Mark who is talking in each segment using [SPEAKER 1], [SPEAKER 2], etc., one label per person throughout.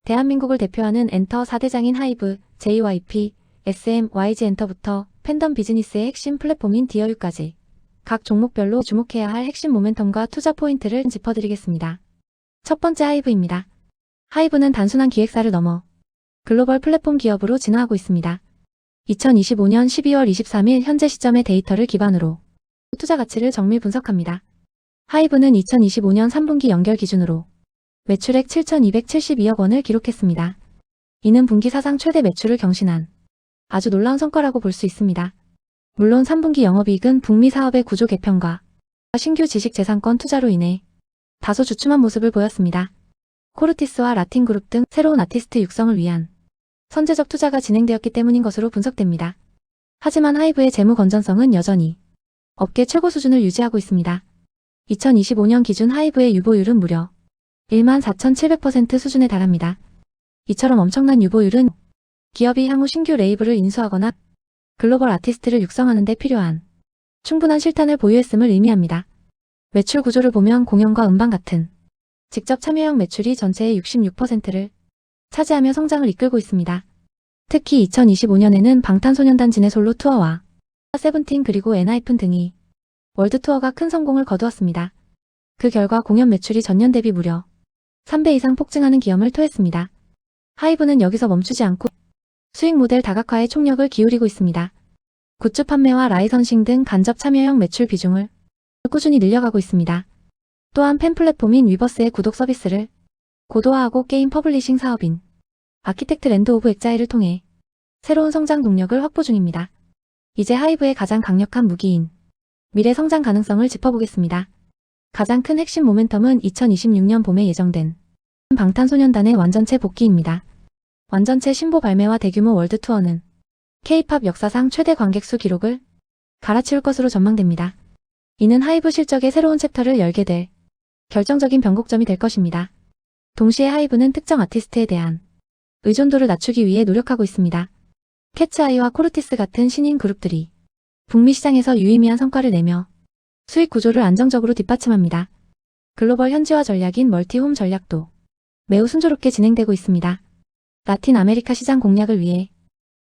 [SPEAKER 1] 대한민국을 대표하는 엔터 4대장인 하이브, JYP, SM, YG엔터부터 팬덤 비즈니스의 핵심 플랫폼인 디어유까지 각 종목별로 주목해야 할 핵심 모멘텀과 투자 포인트를 짚어드리겠습니다. 첫 번째 하이브입니다. 하이브는 단순한 기획사를 넘어 글로벌 플랫폼 기업으로 진화하고 있습니다. 2025년 12월 23일 현재 시점의 데이터를 기반으로 투자 가치를 정밀 분석합니다. 하이브는 2025년 3분기 연결 기준으로 매출액 7,272억 원을 기록했습니다. 이는 분기 사상 최대 매출을 경신한 아주 놀라운 성과라고 볼 수 있습니다. 물론 3분기 영업이익은 북미 사업의 구조 개편과 신규 지식재산권 투자로 인해 다소 주춤한 모습을 보였습니다. 코르티스와 라틴그룹 등 새로운 아티스트 육성을 위한 선제적 투자가 진행되었기 때문인 것으로 분석됩니다. 하지만 하이브의 재무 건전성은 여전히 업계 최고 수준을 유지하고 있습니다. 2025년 기준 하이브의 유보율은 무려 14,700% 수준에 달합니다. 이처럼 엄청난 유보율은 기업이 향후 신규 레이블을 인수하거나 글로벌 아티스트를 육성하는 데 필요한 충분한 실탄을 보유했음을 의미합니다. 매출 구조를 보면 공연과 음반 같은 직접 참여형 매출이 전체의 66%를 차지하며 성장을 이끌고 있습니다. 특히 2025년에는 방탄소년단 진의 솔로 투어와 세븐틴 그리고 엔하이픈 등이 월드 투어가 큰 성공을 거두었습니다. 그 결과 공연 매출이 전년 대비 무려 3배 이상 폭증하는 기염을 토했습니다. 하이브는 여기서 멈추지 않고 수익 모델 다각화에 총력을 기울이고 있습니다. 굿즈 판매와 라이선싱 등 간접 참여형 매출 비중을 꾸준히 늘려가고 있습니다. 또한 팬 플랫폼인 위버스의 구독 서비스를 고도화하고 게임 퍼블리싱 사업인 아키텍트 랜드 오브 엑자일을 통해 새로운 성장 동력을 확보 중입니다. 이제 하이브의 가장 강력한 무기인 미래 성장 가능성을 짚어보겠습니다. 가장 큰 핵심 모멘텀은 2026년 봄에 예정된 방탄소년단의 완전체 복귀입니다. 완전체 신보 발매와 대규모 월드 투어는 K-팝 역사상 최대 관객수 기록을 갈아치울 것으로 전망됩니다. 이는 하이브 실적의 새로운 챕터를 열게 될 결정적인 변곡점이 될 것입니다. 동시에 하이브는 특정 아티스트에 대한 의존도를 낮추기 위해 노력하고 있습니다. 캐츠아이와 코르티스 같은 신인 그룹들이 북미 시장에서 유의미한 성과를 내며 수익 구조를 안정적으로 뒷받침합니다. 글로벌 현지화 전략인 멀티홈 전략도 매우 순조롭게 진행되고 있습니다. 라틴 아메리카 시장 공략을 위해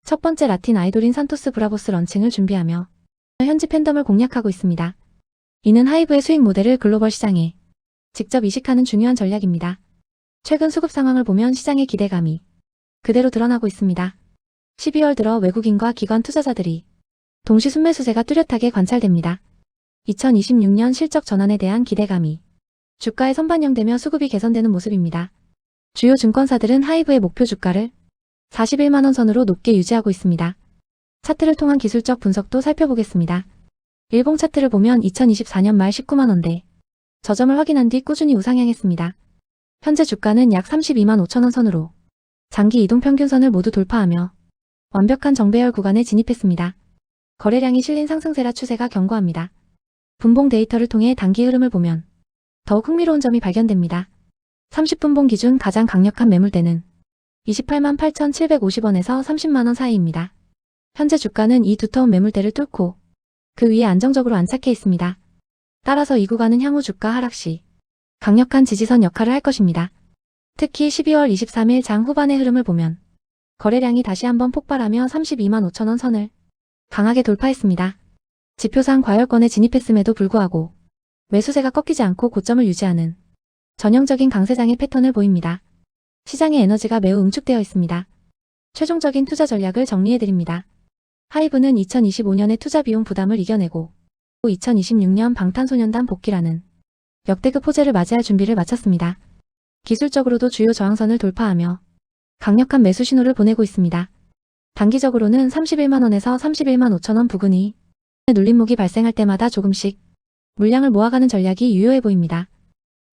[SPEAKER 1] 첫 번째 라틴 아이돌인 산토스 브라보스 런칭을 준비하며 현지 팬덤을 공략하고 있습니다. 이는 하이브의 수익 모델을 글로벌 시장에 직접 이식하는 중요한 전략입니다. 최근 수급 상황을 보면 시장의 기대감이 그대로 드러나고 있습니다. 12월 들어 외국인과 기관 투자자들이 동시 순매수세가 뚜렷하게 관찰됩니다. 2026년 실적 전환에 대한 기대감이 주가에 선반영되며 수급이 개선되는 모습입니다. 주요 증권사들은 하이브의 목표 주가를 41만원 선으로 높게 유지하고 있습니다. 차트를 통한 기술적 분석도 살펴보겠습니다. 일봉 차트를 보면 2024년 말 19만원대 저점을 확인한 뒤 꾸준히 우상향했습니다. 현재 주가는 약 32만 5천원 선으로 장기 이동 평균선을 모두 돌파하며 완벽한 정배열 구간에 진입했습니다. 거래량이 실린 상승세라 추세가 견고합니다. 분봉 데이터를 통해 단기 흐름을 보면 더욱 흥미로운 점이 발견됩니다. 30분봉 기준 가장 강력한 매물대는 28만 8,750원에서 30만원 사이입니다. 현재 주가는 이 두터운 매물대를 뚫고 그 위에 안정적으로 안착해 있습니다. 따라서 이 구간은 향후 주가 하락 시 강력한 지지선 역할을 할 것입니다. 특히 12월 23일 장 후반의 흐름을 보면 거래량이 다시 한번 폭발하며 32만 5천원 선을 강하게 돌파했습니다. 지표상 과열권에 진입했음에도 불구하고 매수세가 꺾이지 않고 고점을 유지하는 전형적인 강세장의 패턴을 보입니다. 시장의 에너지가 매우 응축되어 있습니다. 최종적인 투자 전략을 정리해드립니다. 하이브는 2025년의 투자 비용 부담을 이겨내고 2026년 방탄소년단 복귀라는 역대급 호재를 맞이할 준비를 마쳤습니다. 기술적으로도 주요 저항선을 돌파하며 강력한 매수 신호를 보내고 있습니다. 단기적으로는 31만원에서 31만 5천원 부근이 눌림목이 발생할 때마다 조금씩 물량을 모아가는 전략이 유효해 보입니다.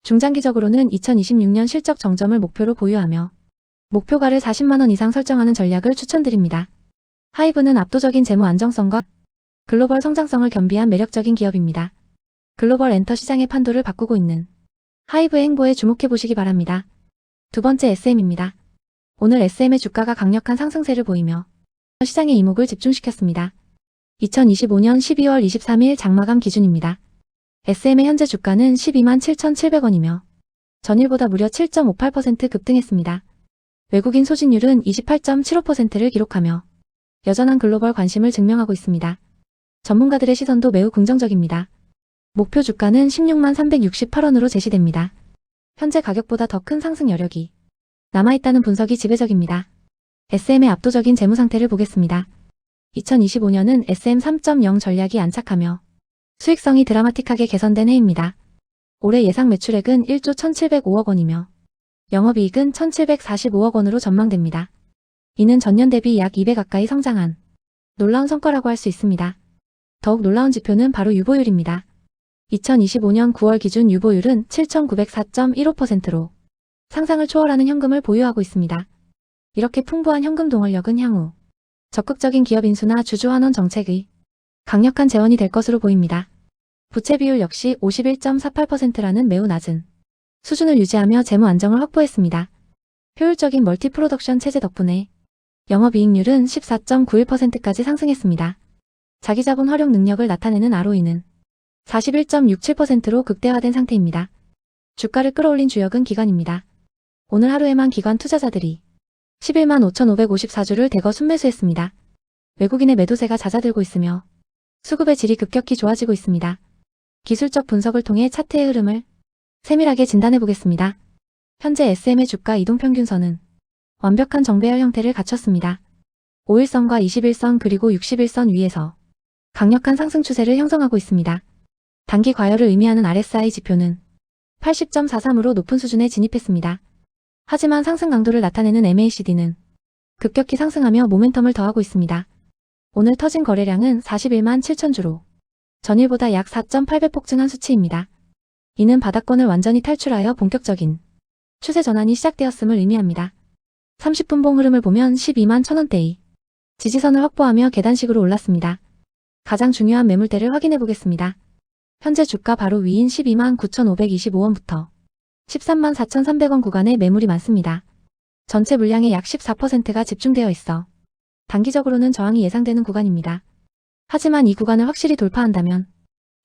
[SPEAKER 1] 중장기적으로는 2026년 실적 정점을 목표로 보유하며 목표가를 40만원 이상 설정하는 전략을 추천드립니다. 하이브는 압도적인 재무 안정성과 글로벌 성장성을 겸비한 매력적인 기업입니다. 글로벌 엔터 시장의 판도를 바꾸고 있는 하이브의 행보에 주목해보시기 바랍니다. 두 번째 SM입니다. 오늘 SM의 주가가 강력한 상승세를 보이며 시장의 이목을 집중시켰습니다. 2025년 12월 23일 장마감 기준입니다. SM의 현재 주가는 12만 7,700원이며 전일보다 무려 7.58% 급등했습니다. 외국인 소진율은 28.75%를 기록하며 여전한 글로벌 관심을 증명하고 있습니다. 전문가들의 시선도 매우 긍정적입니다. 목표 주가는 16만 368원으로 제시됩니다. 현재 가격보다 더 큰 상승 여력이 남아있다는 분석이 지배적입니다. SM의 압도적인 재무 상태를 보겠습니다. 2025년은 SM 3.0 전략이 안착하며 수익성이 드라마틱하게 개선된 해입니다. 올해 예상 매출액은 1조 1,705억 원이며 영업이익은 1,745억 원으로 전망됩니다. 이는 전년 대비 약 2배 가까이 성장한 놀라운 성과라고 할 수 있습니다. 더욱 놀라운 지표는 바로 유보율입니다. 2025년 9월 기준 유보율은 7,904.15%로 상상을 초월하는 현금을 보유하고 있습니다. 이렇게 풍부한 현금 동원력은 향후 적극적인 기업 인수나 주주 환원 정책의 강력한 재원이 될 것으로 보입니다. 부채 비율 역시 51.48%라는 매우 낮은 수준을 유지하며 재무 안정을 확보했습니다. 효율적인 멀티 프로덕션 체제 덕분에 영업이익률은 14.91%까지 상승했습니다. 자기자본 활용 능력을 나타내는 ROE는 41.67%로 극대화된 상태입니다. 주가를 끌어올린 주역은 기관입니다. 오늘 하루에만 기관 투자자들이 11만 5,554주를 대거 순매수했습니다. 외국인의 매도세가 잦아들고 있으며 수급의 질이 급격히 좋아지고 있습니다. 기술적 분석을 통해 차트의 흐름을 세밀하게 진단해 보겠습니다. 현재 SM의 주가 이동평균선은 완벽한 정배열 형태를 갖췄습니다. 5일선과 21선 그리고 61선 위에서 강력한 상승 추세를 형성하고 있습니다. 단기 과열을 의미하는 RSI 지표는 80.43으로 높은 수준에 진입했습니다. 하지만 상승 강도를 나타내는 MACD는 급격히 상승하며 모멘텀을 더하고 있습니다. 오늘 터진 거래량은 41만 7천주로 전일보다 약 4.8배 폭증한 수치입니다. 이는 바닥권을 완전히 탈출하여 본격적인 추세 전환이 시작되었음을 의미합니다. 30분봉 흐름을 보면 12만 1,000원대의 지지선을 확보하며 계단식으로 올랐습니다. 가장 중요한 매물대를 확인해 보겠습니다. 현재 주가 바로 위인 12만 9,525원부터 13만 4,300원 구간에 매물이 많습니다. 전체 물량의 약 14%가 집중되어 있어 단기적으로는 저항이 예상되는 구간입니다. 하지만 이 구간을 확실히 돌파한다면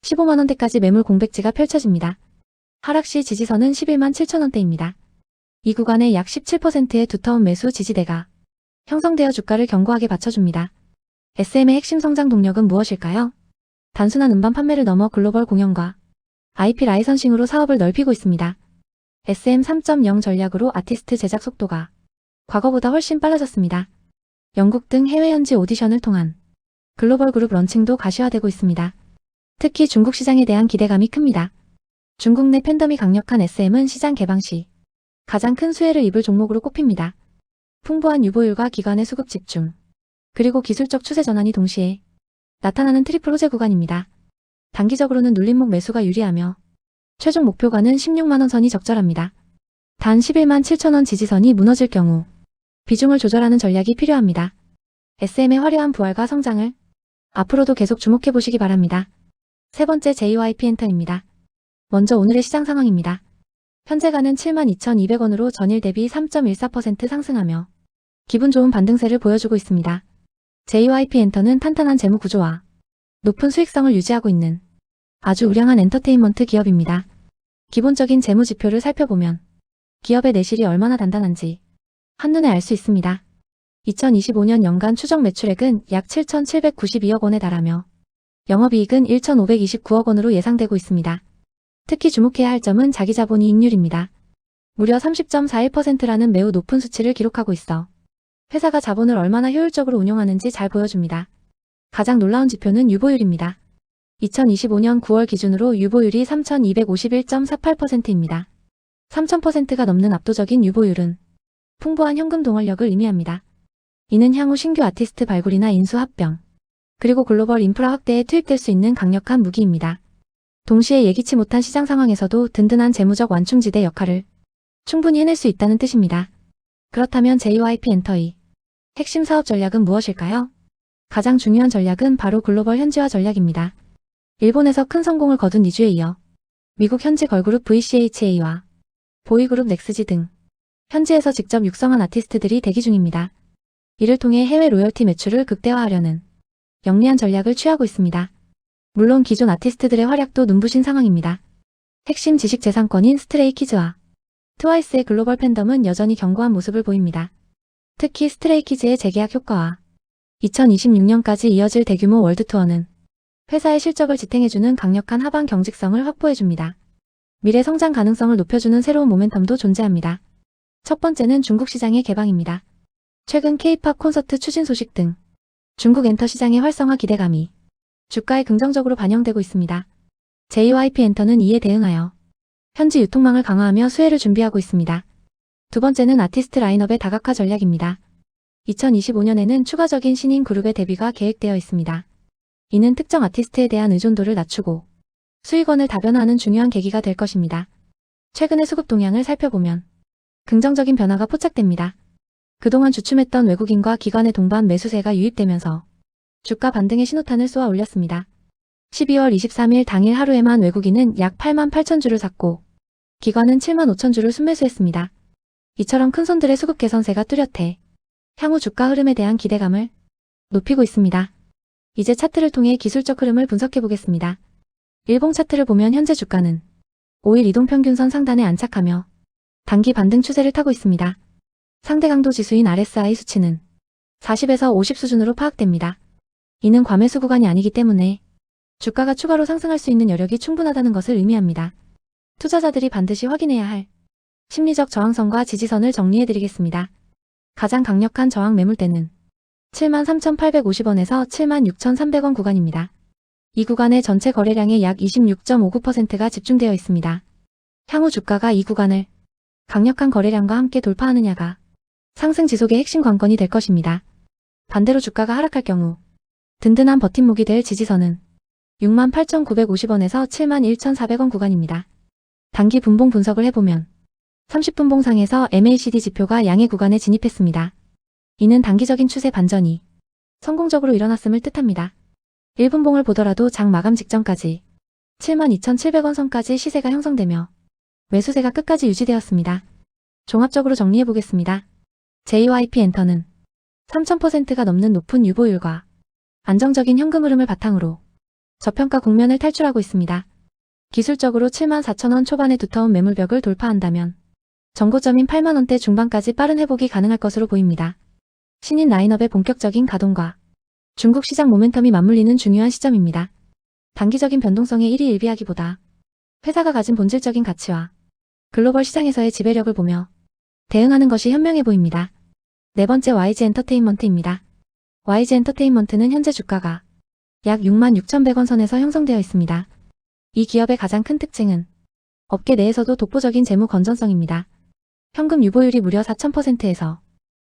[SPEAKER 1] 15만원대까지 매물 공백지가 펼쳐집니다. 하락시 지지선은 11만 7천원대입니다. 이 구간에 약 17%의 두터운 매수 지지대가 형성되어 주가를 견고하게 받쳐줍니다. SM의 핵심 성장 동력은 무엇일까요? 단순한 음반 판매를 넘어 글로벌 공연과 IP 라이선싱으로 사업을 넓히고 있습니다. SM 3.0 전략으로 아티스트 제작 속도가 과거보다 훨씬 빨라졌습니다. 영국 등 해외 현지 오디션을 통한 글로벌 그룹 런칭도 가시화되고 있습니다. 특히 중국 시장에 대한 기대감이 큽니다. 중국 내 팬덤이 강력한 SM은 시장 개방 시 가장 큰 수혜를 입을 종목으로 꼽힙니다. 풍부한 유보율과 기관의 수급 집중, 그리고 기술적 추세 전환이 동시에 나타나는 트리플 호재 구간입니다. 단기적으로는 눌림목 매수가 유리하며 최종 목표가는 16만원 선이 적절합니다. 단 11만 7천원 지지선이 무너질 경우 비중을 조절하는 전략이 필요합니다. SM의 화려한 부활과 성장을 앞으로도 계속 주목해보시기 바랍니다. 세 번째 JYP 엔터입니다. 먼저 오늘의 시장 상황입니다. 현재가는 72,200원으로 전일 대비 3.14% 상승하며 기분 좋은 반등세를 보여주고 있습니다. JYP 엔터는 탄탄한 재무 구조와 높은 수익성을 유지하고 있는 아주 우량한 엔터테인먼트 기업입니다. 기본적인 재무 지표를 살펴보면 기업의 내실이 얼마나 단단한지 한눈에 알 수 있습니다. 2025년 연간 추정 매출액은 약 7,792억 원에 달하며 영업이익은 1,529억 원으로 예상되고 있습니다. 특히 주목해야 할 점은 자기자본 이익률입니다. 무려 30.41%라는 매우 높은 수치를 기록하고 있어 회사가 자본을 얼마나 효율적으로 운용하는지 잘 보여줍니다. 가장 놀라운 지표는 유보율입니다. 2025년 9월 기준으로 유보율이 3,251.48%입니다. 3,000%가 넘는 압도적인 유보율은 풍부한 현금 동원력을 의미합니다. 이는 향후 신규 아티스트 발굴이나 인수 합병, 그리고 글로벌 인프라 확대에 투입될 수 있는 강력한 무기입니다. 동시에 예기치 못한 시장 상황에서도 든든한 재무적 완충지대 역할을 충분히 해낼 수 있다는 뜻입니다. 그렇다면 JYP 엔터의 핵심 사업 전략은 무엇일까요? 가장 중요한 전략은 바로 글로벌 현지화 전략입니다. 일본에서 큰 성공을 거둔 니주에 이어 미국 현지 걸그룹 VCHA와 보이그룹 넥스지 등 현지에서 직접 육성한 아티스트들이 대기 중입니다. 이를 통해 해외 로열티 매출을 극대화하려는 영리한 전략을 취하고 있습니다. 물론 기존 아티스트들의 활약도 눈부신 상황입니다. 핵심 지식재산권인 스트레이키즈와 트와이스의 글로벌 팬덤은 여전히 견고한 모습을 보입니다. 특히 스트레이키즈의 재계약 효과와 2026년까지 이어질 대규모 월드투어는 회사의 실적을 지탱해주는 강력한 하방 경직성을 확보해줍니다. 미래 성장 가능성을 높여주는 새로운 모멘텀도 존재합니다. 첫 번째는 중국 시장의 개방입니다. 최근 K-팝 콘서트 추진 소식 등 중국 엔터 시장의 활성화 기대감이 주가에 긍정적으로 반영되고 있습니다. JYP 엔터는 이에 대응하여 현지 유통망을 강화하며 수혜를 준비하고 있습니다. 두 번째는 아티스트 라인업의 다각화 전략입니다. 2025년에는 추가적인 신인 그룹의 데뷔가 계획되어 있습니다. 이는 특정 아티스트에 대한 의존도를 낮추고 수익원을 다변화하는 중요한 계기가 될 것입니다. 최근의 수급 동향을 살펴보면 긍정적인 변화가 포착됩니다. 그동안 주춤했던 외국인과 기관의 동반 매수세가 유입되면서 주가 반등의 신호탄을 쏘아 올렸습니다. 12월 23일 당일 하루에만 외국인은 약 8만 8천 주를 샀고 기관은 7만 5천 주를 순매수했습니다. 이처럼 큰 손들의 수급 개선세가 뚜렷해 향후 주가 흐름에 대한 기대감을 높이고 있습니다. 이제 차트를 통해 기술적 흐름을 분석해 보겠습니다. 일봉 차트를 보면 현재 주가는 5일 이동평균선 상단에 안착하며 단기 반등 추세를 타고 있습니다. 상대 강도 지수인 RSI 수치는 40에서 50 수준으로 파악됩니다. 이는 과매수 구간이 아니기 때문에 주가가 추가로 상승할 수 있는 여력이 충분하다는 것을 의미합니다. 투자자들이 반드시 확인해야 할 심리적 저항선과 지지선을 정리해드리겠습니다. 가장 강력한 저항 매물대는 73,850원에서 76,300원 구간입니다. 이 구간의 전체 거래량의 약 26.59%가 집중되어 있습니다. 향후 주가가 이 구간을 강력한 거래량과 함께 돌파하느냐가 상승 지속의 핵심 관건이 될 것입니다. 반대로 주가가 하락할 경우 든든한 버팀목이 될 지지선은 68,950원에서 71,400원 구간입니다. 단기 분봉 분석을 해보면 30분봉상에서 MACD 지표가 양의 구간에 진입했습니다. 이는 단기적인 추세 반전이 성공적으로 일어났음을 뜻합니다. 1분봉을 보더라도 장 마감 직전까지 72,700원 선까지 시세가 형성되며 매수세가 끝까지 유지되었습니다. 종합적으로 정리해보겠습니다. JYP 엔터는 3000%가 넘는 높은 유보율과 안정적인 현금 흐름을 바탕으로 저평가 국면을 탈출하고 있습니다. 기술적으로 74,000원 초반의 두터운 매물벽을 돌파한다면 정고점인 8만원대 중반까지 빠른 회복이 가능할 것으로 보입니다. 신인 라인업의 본격적인 가동과 중국 시장 모멘텀이 맞물리는 중요한 시점입니다. 단기적인 변동성에 일희일비하기보다 회사가 가진 본질적인 가치와 글로벌 시장에서의 지배력을 보며 대응하는 것이 현명해 보입니다. 네 번째 YG 엔터테인먼트입니다. YG 엔터테인먼트는 현재 주가가 약 66,100원 선에서 형성되어 있습니다. 이 기업의 가장 큰 특징은 업계 내에서도 독보적인 재무 건전성입니다. 현금 유보율이 무려 4,000%에서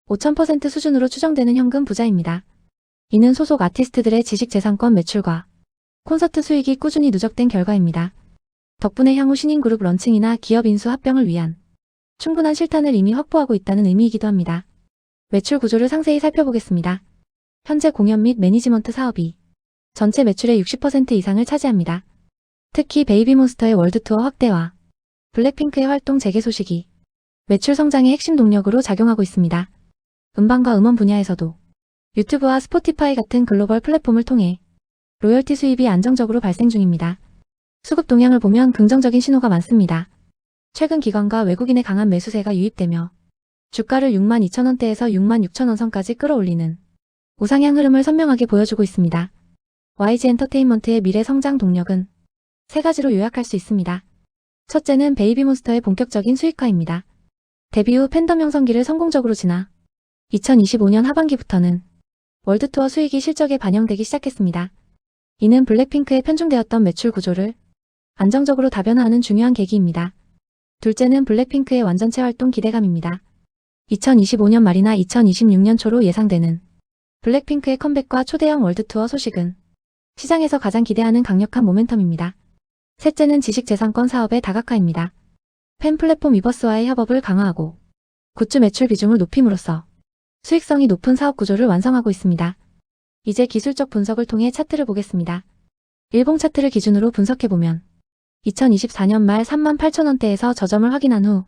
[SPEAKER 1] 5,000% 수준으로 추정되는 현금 부자입니다. 이는 소속 아티스트들의 지식재산권 매출과 콘서트 수익이 꾸준히 누적된 결과입니다. 덕분에 향후 신인 그룹 런칭이나 기업 인수 합병을 위한 충분한 실탄을 이미 확보하고 있다는 의미이기도 합니다. 매출 구조를 상세히 살펴보겠습니다. 현재 공연 및 매니지먼트 사업이 전체 매출의 60% 이상을 차지합니다. 특히 베이비몬스터의 월드투어 확대와 블랙핑크의 활동 재개 소식이 매출 성장의 핵심 동력으로 작용하고 있습니다. 음반과 음원 분야에서도 유튜브와 스포티파이 같은 글로벌 플랫폼을 통해 로열티 수입이 안정적으로 발생 중입니다. 수급 동향을 보면 긍정적인 신호가 많습니다. 최근 기관과 외국인의 강한 매수세가 유입되며 주가를 62,000원대에서 66,000원 선까지 끌어올리는 우상향 흐름을 선명하게 보여주고 있습니다. YG 엔터테인먼트의 미래 성장 동력은 세 가지로 요약할 수 있습니다. 첫째는 베이비몬스터의 본격적인 수익화입니다. 데뷔 후 팬덤 형성기를 성공적으로 지나 2025년 하반기부터는 월드투어 수익이 실적에 반영되기 시작했습니다. 이는 블랙핑크에 편중되었던 매출 구조를 안정적으로 다변화하는 중요한 계기입니다. 둘째는 블랙핑크의 완전체 활동 기대감입니다. 2025년 말이나 2026년 초로 예상되는 블랙핑크의 컴백과 초대형 월드투어 소식은 시장에서 가장 기대하는 강력한 모멘텀입니다. 셋째는 지식재산권 사업의 다각화입니다. 팬 플랫폼 위버스와의 협업을 강화하고 굿즈 매출 비중을 높임으로써 수익성이 높은 사업 구조를 완성하고 있습니다. 이제 기술적 분석을 통해 차트를 보겠습니다. 일봉 차트를 기준으로 분석해보면 2024년 말 38,000원대에서 저점을 확인한 후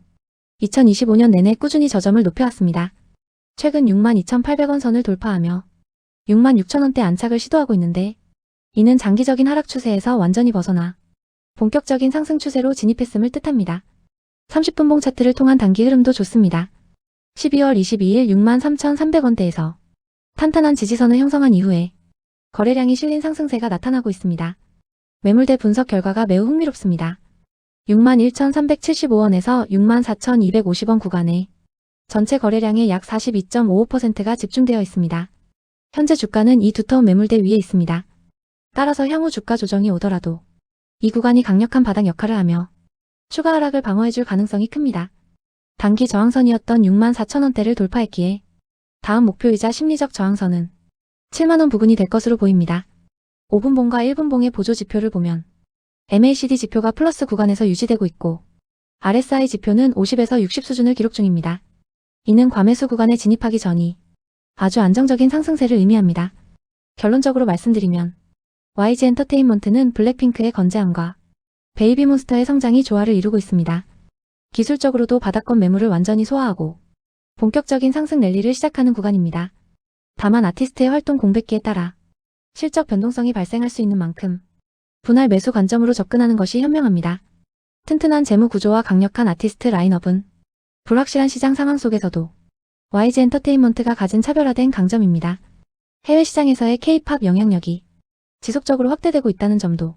[SPEAKER 1] 2025년 내내 꾸준히 저점을 높여왔습니다. 최근 62,800원 선을 돌파하며 66,000원대 안착을 시도하고 있는데 이는 장기적인 하락 추세에서 완전히 벗어나 본격적인 상승 추세로 진입했음을 뜻합니다. 30분봉 차트를 통한 단기 흐름도 좋습니다. 12월 22일 63,300원대에서 탄탄한 지지선을 형성한 이후에 거래량이 실린 상승세가 나타나고 있습니다. 매물대 분석 결과가 매우 흥미롭습니다. 61,375원에서 64,250원 구간에 전체 거래량의 약 42.55%가 집중되어 있습니다. 현재 주가는 이 두터운 매물대 위에 있습니다. 따라서 향후 주가 조정이 오더라도 이 구간이 강력한 바닥 역할을 하며 추가 하락을 방어해줄 가능성이 큽니다. 단기 저항선이었던 64,000원대를 돌파했기에 다음 목표이자 심리적 저항선은 7만원 부근이 될 것으로 보입니다. 5분봉과 1분봉의 보조 지표를 보면 MACD 지표가 플러스 구간에서 유지되고 있고 RSI 지표는 50에서 60 수준을 기록 중입니다. 이는 과매수 구간에 진입하기 전이 아주 안정적인 상승세를 의미합니다. 결론적으로 말씀드리면 YG 엔터테인먼트는 블랙핑크의 건재함과 베이비몬스터의 성장이 조화를 이루고 있습니다. 기술적으로도 바닥권 매물을 완전히 소화하고 본격적인 상승 랠리를 시작하는 구간입니다. 다만 아티스트의 활동 공백기에 따라 실적 변동성이 발생할 수 있는 만큼 분할 매수 관점으로 접근하는 것이 현명합니다. 튼튼한 재무 구조와 강력한 아티스트 라인업은 불확실한 시장 상황 속에서도 YG 엔터테인먼트가 가진 차별화된 강점입니다. 해외 시장에서의 K-팝 영향력이 지속적으로 확대되고 있다는 점도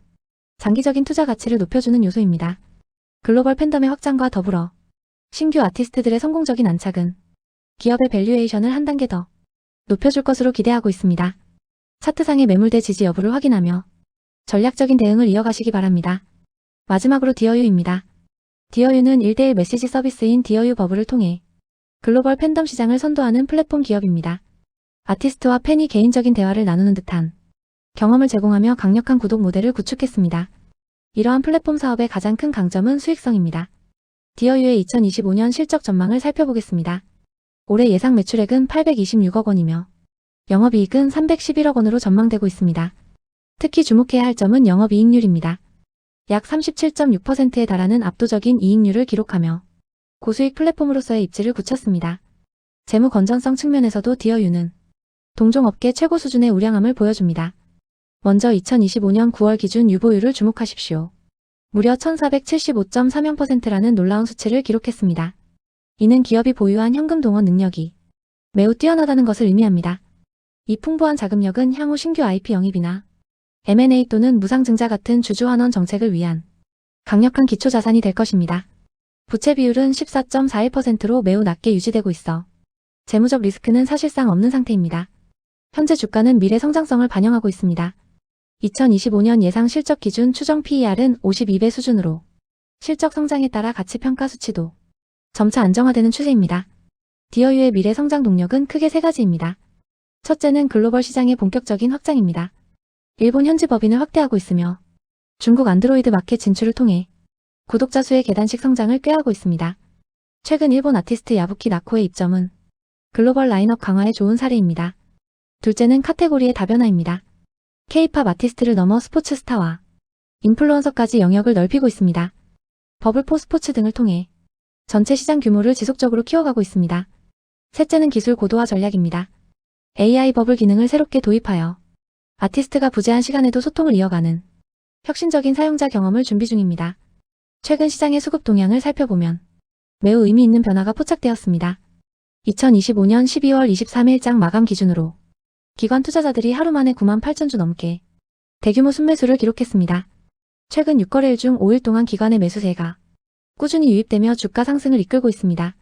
[SPEAKER 1] 장기적인 투자 가치를 높여주는 요소입니다. 글로벌 팬덤의 확장과 더불어 신규 아티스트들의 성공적인 안착은 기업의 밸류에이션을 한 단계 더 높여줄 것으로 기대하고 있습니다. 차트상의 매물대 지지 여부를 확인하며 전략적인 대응을 이어가시기 바랍니다. 마지막으로 디어유입니다. 디어유는 1대1 메시지 서비스인 디어유 버블을 통해 글로벌 팬덤 시장을 선도하는 플랫폼 기업입니다. 아티스트와 팬이 개인적인 대화를 나누는 듯한 경험을 제공하며 강력한 구독 모델을 구축했습니다. 이러한 플랫폼 사업의 가장 큰 강점은 수익성입니다. 디어유의 2025년 실적 전망을 살펴보겠습니다. 올해 예상 매출액은 826억 원이며 영업이익은 311억 원으로 전망되고 있습니다. 특히 주목해야 할 점은 영업이익률입니다. 약 37.6%에 달하는 압도적인 이익률을 기록하며 고수익 플랫폼으로서의 입지를 굳혔습니다. 재무 건전성 측면에서도 디어유는 동종업계 최고 수준의 우량함을 보여줍니다. 먼저 2025년 9월 기준 유보율을 주목하십시오. 무려 1475.30%라는 놀라운 수치를 기록했습니다. 이는 기업이 보유한 현금 동원 능력이 매우 뛰어나다는 것을 의미합니다. 이 풍부한 자금력은 향후 신규 IP 영입이나 M&A 또는 무상증자 같은 주주환원 정책을 위한 강력한 기초자산이 될 것입니다. 부채 비율은 14.41%로 매우 낮게 유지되고 있어 재무적 리스크는 사실상 없는 상태입니다. 현재 주가는 미래 성장성을 반영하고 있습니다. 2025년 예상 실적 기준 추정 PER은 52배 수준으로 실적 성장에 따라 가치평가 수치도 점차 안정화되는 추세입니다. 디어유의 미래 성장 동력은 크게 세 가지입니다. 첫째는 글로벌 시장의 본격적인 확장입니다. 일본 현지 법인을 확대하고 있으며 중국 안드로이드 마켓 진출을 통해 구독자 수의 계단식 성장을 꾀하고 있습니다. 최근 일본 아티스트 야부키 나코의 입점은 글로벌 라인업 강화에 좋은 사례입니다. 둘째는 카테고리의 다변화입니다. K-팝 아티스트를 넘어 스포츠 스타와 인플루언서까지 영역을 넓히고 있습니다. 버블4 스포츠 등을 통해 전체 시장 규모를 지속적으로 키워가고 있습니다. 셋째는 기술 고도화 전략입니다. AI 버블 기능을 새롭게 도입하여 아티스트가 부재한 시간에도 소통을 이어가는 혁신적인 사용자 경험을 준비 중입니다. 최근 시장의 수급 동향을 살펴보면 매우 의미 있는 변화가 포착되었습니다. 2025년 12월 23일장 마감 기준으로 기관 투자자들이 하루 만에 9만 8천 주 넘게 대규모 순매수를 기록했습니다. 최근 6거래일 중 5일 동안 기관의 매수세가 꾸준히 유입되며 주가 상승을 이끌고 있습니다.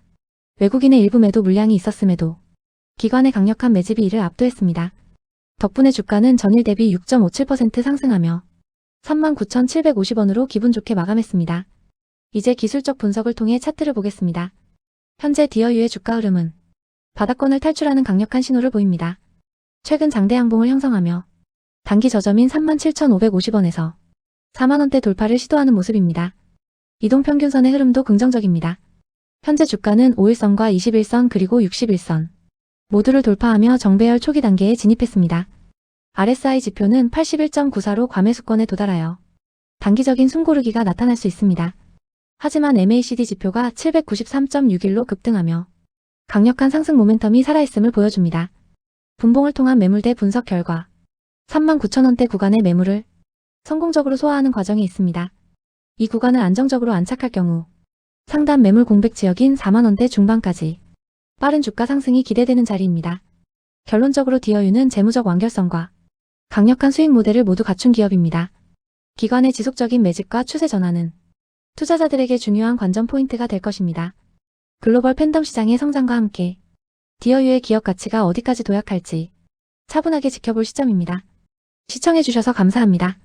[SPEAKER 1] 외국인의 일부 매도 물량이 있었음에도 기관의 강력한 매집이 이를 압도했습니다. 덕분에 주가는 전일 대비 6.57% 상승하며 39,750원으로 기분 좋게 마감했습니다. 이제 기술적 분석을 통해 차트를 보겠습니다. 현재 디어유의 주가 흐름은 바닥권을 탈출하는 강력한 신호를 보입니다. 최근 장대 양봉을 형성하며 단기 저점인 37,550원에서 4만원대 돌파를 시도하는 모습입니다. 이동평균선의 흐름도 긍정적입니다. 현재 주가는 5일선과 21선 그리고 61선 모두를 돌파하며 정배열 초기 단계에 진입했습니다. RSI 지표는 81.94로 과매수권에 도달하여 단기적인 숨고르기가 나타날 수 있습니다. 하지만 MACD 지표가 793.61로 급등하며 강력한 상승 모멘텀이 살아있음을 보여줍니다. 분봉을 통한 매물대 분석 결과 39,000원대 구간의 매물을 성공적으로 소화하는 과정에 있습니다. 이 구간을 안정적으로 안착할 경우 상단 매물 공백 지역인 4만원대 중반까지 빠른 주가 상승이 기대되는 자리입니다. 결론적으로 디어유는 재무적 완결성과 강력한 수익 모델을 모두 갖춘 기업입니다. 기관의 지속적인 매집과 추세 전환은 투자자들에게 중요한 관전 포인트가 될 것입니다. 글로벌 팬덤 시장의 성장과 함께 디어유의 기업 가치가 어디까지 도약할지 차분하게 지켜볼 시점입니다. 시청해주셔서 감사합니다.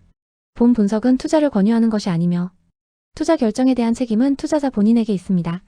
[SPEAKER 1] 본 분석은 투자를 권유하는 것이 아니며 투자 결정에 대한 책임은 투자자 본인에게 있습니다.